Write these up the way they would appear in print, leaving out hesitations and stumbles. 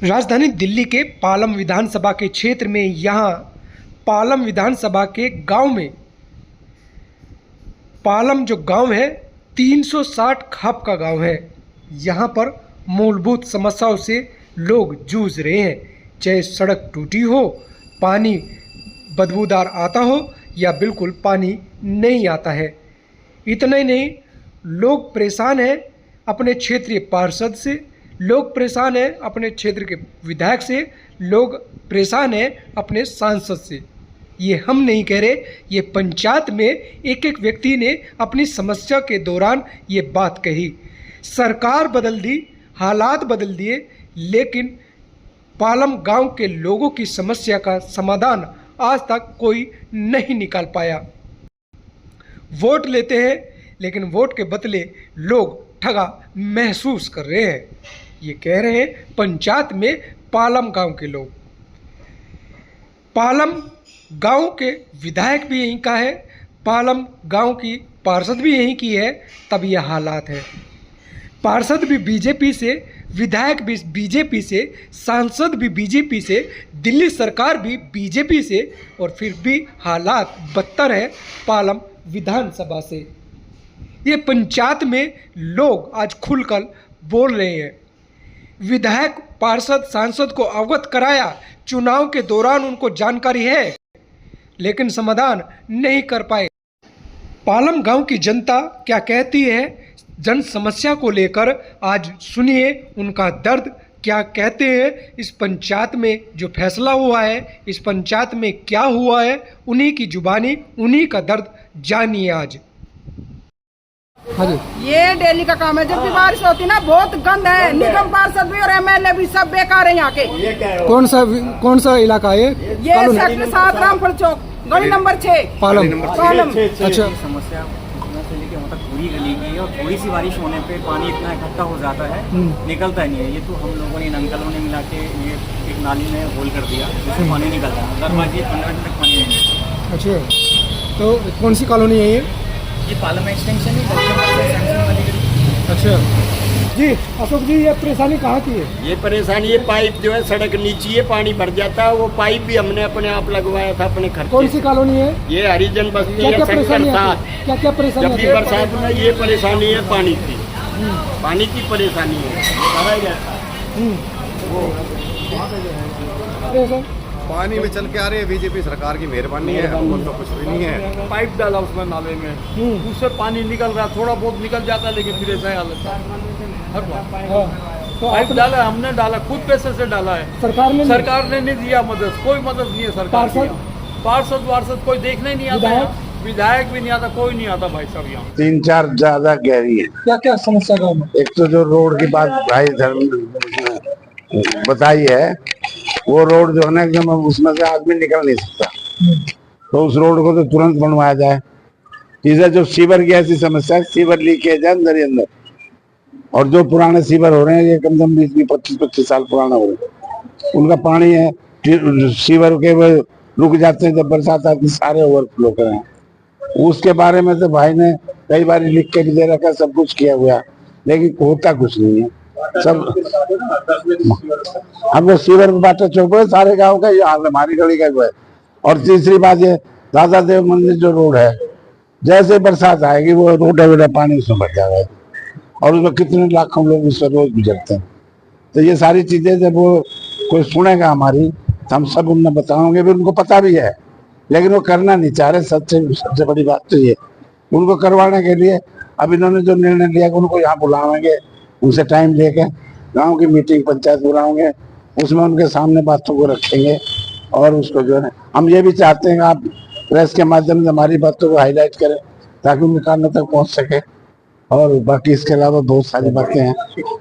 राजधानी दिल्ली के पालम विधानसभा के क्षेत्र में यहाँ पालम विधानसभा के गांव में पालम जो गांव है 360 खाप का गांव है। यहाँ पर मूलभूत समस्याओं से लोग जूझ रहे हैं, चाहे सड़क टूटी हो, पानी बदबूदार आता हो या बिल्कुल पानी नहीं आता है। इतना ही नहीं, लोग परेशान हैं अपने क्षेत्रीय पार्षद से, लोग परेशान हैं अपने क्षेत्र के विधायक से, लोग परेशान हैं अपने सांसद से। ये हम नहीं कह रहे, ये पंचायत में एक एक व्यक्ति ने अपनी समस्या के दौरान ये बात कही। सरकार बदल दी, हालात बदल दिए, लेकिन पालम गांव के लोगों की समस्या का समाधान आज तक कोई नहीं निकाल पाया। वोट लेते हैं, लेकिन वोट के बदले लोग ठगा महसूस कर रहे हैं। ये कह रहे हैं पंचायत में पालम गांव के लोग। पालम गांव के विधायक भी यहीं का है, पालम गांव की पार्षद भी यहीं की है, तब यह हालात है। पार्षद भी बीजेपी से, विधायक भी बीजेपी से, सांसद भी बीजेपी से, दिल्ली सरकार भी बीजेपी से, और फिर भी हालात बदतर है पालम विधानसभा से। ये पंचायत में लोग आज खुलकर बोल रहे हैं। विधायक, पार्षद, सांसद को अवगत कराया, चुनाव के दौरान उनको जानकारी है, लेकिन समाधान नहीं कर पाए। पालम गांव की जनता क्या कहती है जन समस्या को लेकर, आज सुनिए उनका दर्द क्या कहते हैं। इस पंचायत में जो फैसला हुआ है, इस पंचायत में क्या हुआ है, उन्हीं की जुबानी, उन्हीं का दर्द जानिए आज। हाँ जी। ये डेली का काम है, जब भी बारिश होती ना बहुत गंद है। निगम पार्षद भी और एमएलए भी सब बेकार है यहाँ के। कौन सा इलाका है ये सेक्टर 7 रामपुर चौक, गली नंबर 6 पालम। अच्छा, समस्या से लेके वहाँ तक पूरी गली की, और थोड़ी सी बारिश होने पे पानी इतना इकट्ठा हो जाता है, निकलता ही नहीं है। ये तो हम लोगों ने अंकलों ने मिला के ये एक नाली में होल कर दिया, जिससे पानी निकलता है, अदरवाइज ये 15 मिनट तक पानी नहीं निकलता। अच्छा, तो कौन सी कॉलोनी है ये पालम एक्सटेंशन ही। अच्छा जी, अशोक जी, ये परेशानी कहाँ की है? ये परेशानी, ये पाइप जो है सड़क नीचे है, पानी भर जाता है। वो पाइप भी हमने अपने आप लगवाया था अपने खर्चे। कौन सी कॉलोनी है? ये हरिजन बस्ती है, क्या परेशानी है? क्या परेशानी? जब भी बरसात में ये परेशानी है पानी की, पानी की परेशानी है। पानी में चल के आ रही है, बीजेपी सरकार की मेहरबानी है, हमको तो कुछ भी नहीं है। पाइप डाला उसमें नाले में, उससे पानी निकल रहा, थोड़ा बहुत निकल जाता है, लेकिन फिर ऐसा ही हालत है। तो पाइप डाला, हमने डाला, खुद पैसे से डाला है। सरकार ने नहीं दिया मदद, कोई मदद नहीं है सरकार की। पार्षद कोई देखने ही नहीं आता, विधायक भी नहीं आता, कोई नहीं आता भाई साहब यहाँ। 3-4 ज्यादा गहरी है। क्या क्या समस्या गाँव में? एक तो जो रोड की बात भाई धर्म बताई है, वो रोड जो है ना एकदम, उसमें से आदमी निकल नहीं सकता, तो उस रोड को तो तुरंत बनवाया जाए। इधर जो सीवर की ऐसी समस्या है, सीवर लीकेज है अंदर ही अंदर, और जो पुराने सीवर हो रहे हैं ये कम से कम 20-25 साल पुराना हो रहे हैं, उनका पानी है सीवर के वो रुक जाते हैं जब बरसात आती, सारे ओवरफ्लो करें। उसके बारे में तो भाई ने कई बार लिख के भी दे रखा, सब कुछ किया हुआ, लेकिन होता कुछ नहीं है। सब हम लोग सीवर में बाटा चौक है, सारे गांव का ये हाल, हमारी गली का है। और तीसरी बात ये, दादा देव मंदिर जो रोड है, जैसे बरसात आएगी वो रोड पानी उसमें भर जाएगा, और उसमें कितने लाखों लोग उससे रोज गुजरते हैं। तो ये सारी चीजें जब वो कोई सुनेगा हमारी, तो हम सब उन्हें बताओगे भी, उनको पता भी है, लेकिन वो करना नहीं चाह रहे। सबसे बड़ी बात तो ये, उनको करवाने के लिए अब इन्होंने जो निर्णय लिया कि उनको यहाँ बुलावेंगे, उनसे टाइम लेके गांव की मीटिंग पंचायत बुलाओगे, उसमें उनके सामने बातों को रखेंगे, और उसको जो है हम ये भी चाहते हैं आप प्रेस के माध्यम से हमारी बातों को हाईलाइट करें, ताकि उनके कानों तक पहुंच सके। और बाकी इसके अलावा बहुत सारी बातें हैं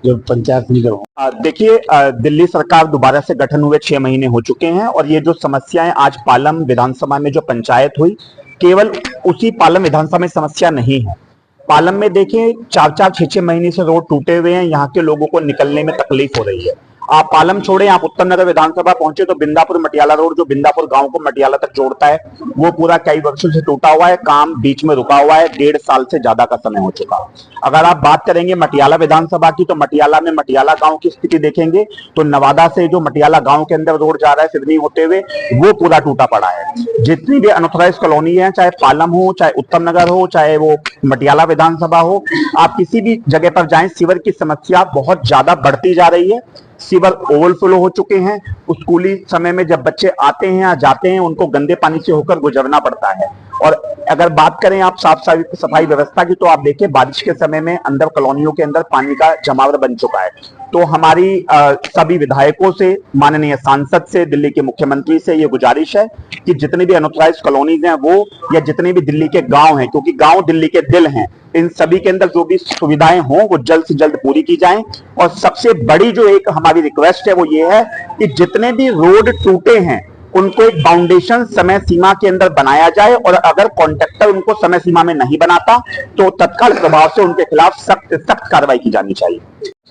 जो पंचायत में जो देखिए, दिल्ली सरकार दोबारा से गठन हुए 6 महीने हो चुके हैं, और ये जो समस्याएं आज पालम विधानसभा में जो पंचायत हुई, केवल उसी पालम विधानसभा में समस्या नहीं है। पालम में देखिए 4-4, 6-6 महीने से रोड टूटे हुए हैं, यहाँ के लोगों को निकलने में तकलीफ हो रही है। आप पालम छोड़े, आप उत्तम नगर विधानसभा पहुंचे तो बिंदापुर मटियाला रोड, जो बिंदापुर गांव को मटियाला तक जोड़ता है, वो पूरा कई वर्षों से टूटा हुआ है, काम बीच में रुका हुआ है, 1.5 साल से ज्यादा का समय हो चुका। अगर आप बात करेंगे मटियाला विधानसभा की, तो मटियाला में मटियाला गांव की स्थिति देखेंगे तो नवादा से जो मटियाला गांव के अंदर रोड जा रहा है सिवनी होते हुए, वो पूरा टूटा पड़ा है। जितनी भी अनऑथराइज कॉलोनी है, चाहे पालम हो, चाहे उत्तम नगर हो, चाहे वो मटियाला विधानसभा हो, आप किसी भी जगह पर जाएं, सीवर की समस्या बहुत ज्यादा बढ़ती जा रही है। सीवर ओवरफ्लो हो चुके हैं। स्कूली समय में जब बच्चे आते हैं या जाते हैं, उनको गंदे पानी से होकर गुजरना पड़ता है। और अगर बात करें आप साफ सफाई व्यवस्था की, तो आप देखिए बारिश के समय में अंदर कॉलोनियों के अंदर पानी का जमावड़ा बन चुका है। तो हमारी सभी विधायकों से, माननीय सांसद से, दिल्ली के मुख्यमंत्री से ये गुजारिश है कि जितनी भी अनऑथराइज्ड कॉलोनीज हैं वो, या जितने भी दिल्ली के गांव हैं, क्योंकि गांव दिल्ली के दिल हैं, इन सभी के अंदर जो भी सुविधाएं हों वो जल्द से जल्द पूरी की जाएं। और सबसे बड़ी जो एक हमारी रिक्वेस्ट है वो ये है कि जितने भी रोड टूटे हैं उनको एक फाउंडेशन समय सीमा के अंदर बनाया जाए, और अगर कॉन्ट्रैक्टर उनको समय सीमा में नहीं बनाता तो तत्काल प्रभाव से उनके खिलाफ सख्त कार्रवाई की जानी चाहिए।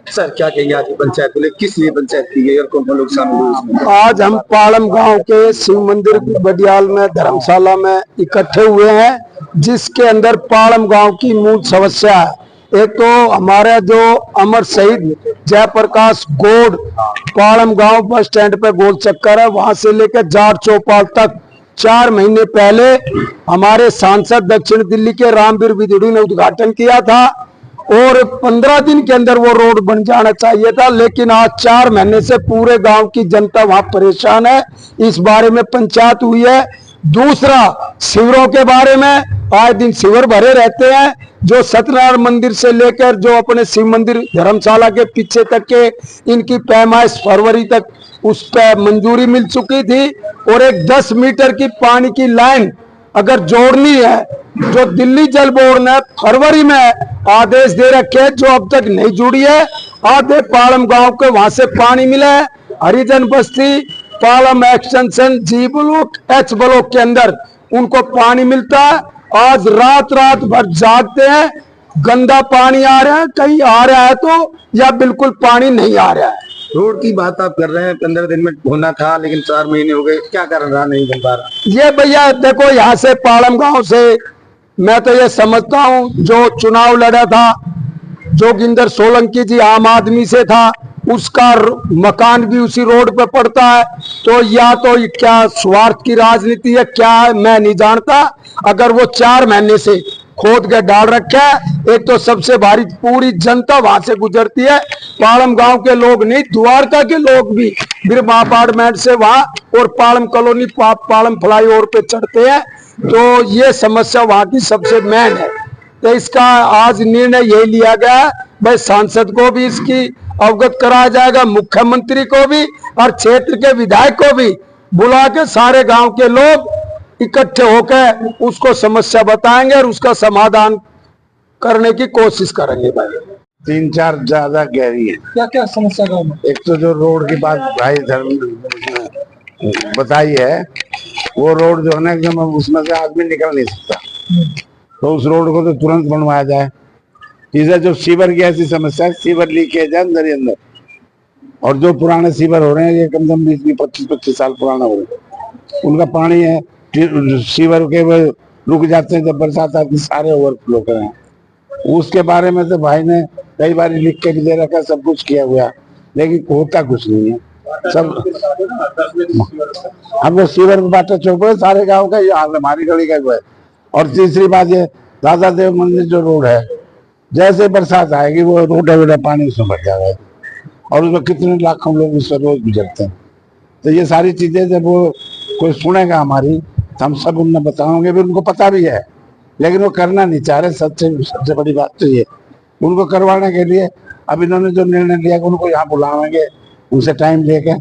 सर क्या कहेंगे आज पंचायत को, किस लिए पंचायत की गई और कौन कौन लोग शामिल हुए इसमें? आज हम पालम गांव के शिव मंदिर बडियाल में धर्मशाला में इकट्ठे हुए हैं, जिसके अंदर पालम गांव की मूल समस्या है। एक तो हमारे जो अमर शहीद जयप्रकाश गौड़ पालम गांव बस स्टैंड पे गोल चक्कर है, वहां से लेकर जाट चौपाल तक 4 महीने पहले हमारे सांसद दक्षिण दिल्ली के रामवीर विदुड़ी ने उद्घाटन किया था, और 15 दिन के अंदर वो रोड बन जाना चाहिए था। लेकिन आज 4 महीने से पूरे गांव की जनता वहां परेशान है। इस बारे में पंचायत हुई है। दूसरा, शिविरों के बारे में, आए दिन शिविर भरे रहते हैं। जो सत्यनारायण मंदिर से लेकर जो अपने शिव मंदिर धर्मशाला के पीछे तक के, इनकी पैमाइश फरवरी तक उस पर मंजूरी मिल चुकी थी। और एक 10 मीटर की पानी की लाइन अगर जोड़नी है, जो दिल्ली जल बोर्ड ने फरवरी में आदेश दे रखे, जो अब तक नहीं जुड़ी है। आधे पालम गांव को वहां से पानी मिला है। हरिजन बस्ती, पालम एक्सटेंशन, जी ब्लॉक, एच ब्लॉक के अंदर उनको पानी मिलता है। आज रात भर जागते हैं, गंदा पानी आ रहा है, कहीं आ रहा है तो, या बिल्कुल पानी नहीं आ रहा है। रोड की बात आप कर रहे हैं, 15 दिन में होना था लेकिन 4 महीने हो गए, क्या कारण रहा नहीं बन पा रहा? ये भैया देखो, यहाँ से पालम गांव से मैं तो ये समझता हूँ, जो चुनाव लड़ा था जोगिंदर सोलंकी जी आम आदमी से था, उसका मकान भी उसी रोड पे पड़ता है। तो या तो क्या स्वार्थ की राजनीति है, क्या है, मैं नहीं जानता। अगर वो 4 महीने से खोद के डाल रखा है, एक तो सबसे भारी पूरी जनता वहां से गुजरती है। पालम गांव के लोग नहीं, द्वारका के लोग भी बिरमा अपार्टमेंट से वहां और पालम कॉलोनी पालम फ्लाईओवर पे चढ़ते हैं। तो ये समस्या वहां की सबसे मेन है। तो इसका आज निर्णय यही लिया गया, भाई सांसद को भी इसकी अवगत कराया जाएगा, मुख्यमंत्री को भी, और क्षेत्र के विधायक को भी बुला के सारे गांव के लोग इकट्ठे होकर उसको समस्या बताएंगे और उसका समाधान करने की कोशिश करेंगे। भाई 3-4 ज्यादा गहरी है। क्या क्या समस्या गाँव में? एक तो जो रोड की बात भाई धर्म बताई है, वो रोड जो है ना एकदम, उसमें से आदमी निकल नहीं सकता, तो उस रोड को तो तुरंत बनवाया जाए। इधर जो सीवर की ऐसी समस्या है, सीवर लीकेज है अंदर ही अंदर, और जो पुराने सीवर हो रहे हैं ये कम से कम 20-25 साल पुराना हो रहे हैं, उनका पानी है सीवर के वो रुक जाते हैं जब बरसात आती, सारे ओवरफ्लो कर रहे हैं। उसके बारे में तो भाई ने कई बार लिख के भी दे रखा, सब कुछ किया हुआ, लेकिन होता कुछ नहीं है। सब हम लोग सीवर में बाटा चौक पर सारे गाँव का ये हाल, हमारी गली का है। और तीसरी बात ये, दादा देव मंदिर जो रोड है, जैसे बरसात आएगी वो रोड पानी उसमें भर जाएगा, और उसमें कितने लाखों लोग उससे रोज गुजरते हैं। तो ये सारी चीजें जब वो कोई सुनेगा हमारी, तो हम सब उन्हें बताओगे भी, उनको पता भी है, लेकिन वो करना नहीं चाह रहे। सबसे बड़ी बात तो ये, उनको करवाने के लिए अब इन्होंने जो निर्णय लिया कि उनको यहाँ बुलावेंगे, उनसे टाइम लेके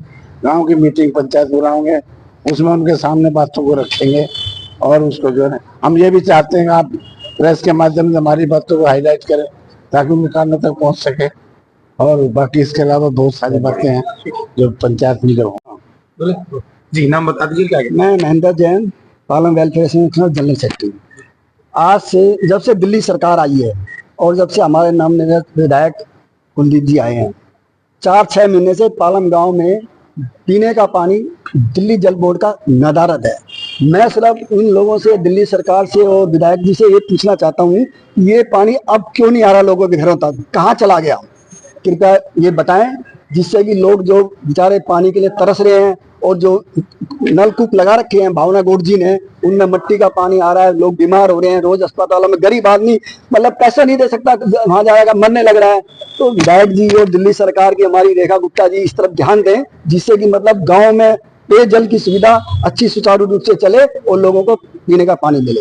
गाँव की मीटिंग पंचायत बुलाओगे, उसमें उनके सामने बातों को रखेंगे, और उसको जो है हम ये भी चाहते हैं आप प्रेस के माध्यम से हमारी बातों को हाईलाइट करें, ताकि उनके कानों तक पहुंच सके। और बाकी इसके अलावा बहुत सारी बातें हैं जो पंचायत में जो जी। नाम बता दीजिए क्या? मैं Mahendra Jain, Palam welfare association general secretary. आज से जब से दिल्ली सरकार आई है और जब से हमारे नाम विधायक कुलदीप जी आए हैं, 4-6 महीने से पालम गांव में पीने का पानी दिल्ली जल बोर्ड का नदारद है। मैं सिर्फ उन लोगों से, दिल्ली सरकार से और विधायक जी से ये पूछना चाहता हूँ, ये पानी अब क्यों नहीं आ रहा लोगों के घरों तक, कहाँ चला गया? कृपया ये बताएं, जिससे कि लोग जो बेचारे पानी के लिए तरस रहे हैं और जो नलकूप लगा रखे हैं भावना गौड़ जी ने, उनमें मिट्टी का पानी आ रहा है, लोग बीमार हो रहे हैं, रोज अस्पतालों में गरीब आदमी मतलब पैसा नहीं दे सकता, वहां जाएगा मरने लग रहा है। तो विधायक जी और दिल्ली सरकार की हमारी रेखा गुप्ता जी इस तरफ ध्यान दें, जिससे कि मतलब गांव में पेयजल की सुविधा अच्छी सुचारू रूप से चले और लोगों को पीने का पानी मिले।